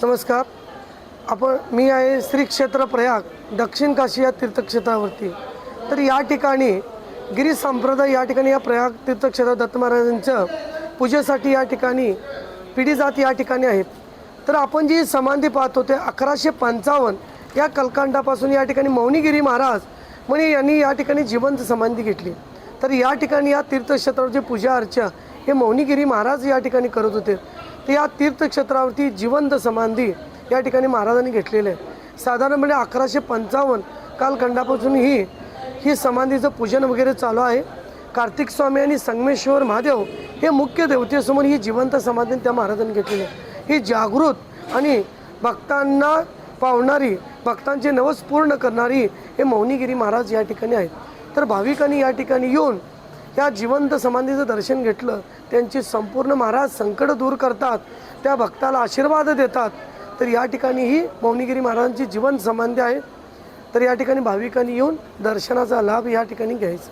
नमस्कार. मी आहे श्री क्षेत्र प्रयाग दक्षिण काशी या तीर्थक्षेत्रावरती. तर या ठिकाणी गिरी संप्रदाय या ठिकाणी या प्रयाग तीर्थक्षेत्र दत्त महाराजांच्या पूजेसाठी या ठिकाणी पिढी जात या ठिकाणी आहेत. तर आपण जी समाधी पाहतो ते 1155 या कलकांडापासून या ठिकाणी मौनीगिरी महाराज म्हणे यांनी या ठिकाणी जिवंत समाधी घेतली. तर या ठिकाणी या तीर्थक्षेत्रावरची पूजा अर्चा हे मौनीगिरी महाराज या ठिकाणी करत होते. तर या तीर्थक्षेत्रावरती जिवंत समाधी या ठिकाणी महाराजांनी घेतलेले आहे. साधारणपणे 1155 कालखंडापासून ही समाधीचं पूजन वगैरे चालू आहे. कार्तिक स्वामी आणि संगमेश्वर महादेव हे मुख्य देवतेसमोर ही जिवंत समाधी त्या महाराजांनी घेतलेली आहे. ही जागृत आणि भक्तांना पावणारी, भक्तांचे नवस पूर्ण करणारी हे मौनीगिरी महाराज या ठिकाणी आहेत. तर भाविकांनी या ठिकाणी येऊन या जिवंत समाधीचं दर्शन घेतलं, त्यांची संपूर्ण महाराज संकट दूर करतात, त्या भक्ताला आशीर्वाद देतात. तर या ठिकाणी ही मौनीगिरी महाराजांची जिवंत समाधी आहे. तर या ठिकाणी भाविकांनी येऊन दर्शनाचा लाभ या ठिकाणी घ्यायचा.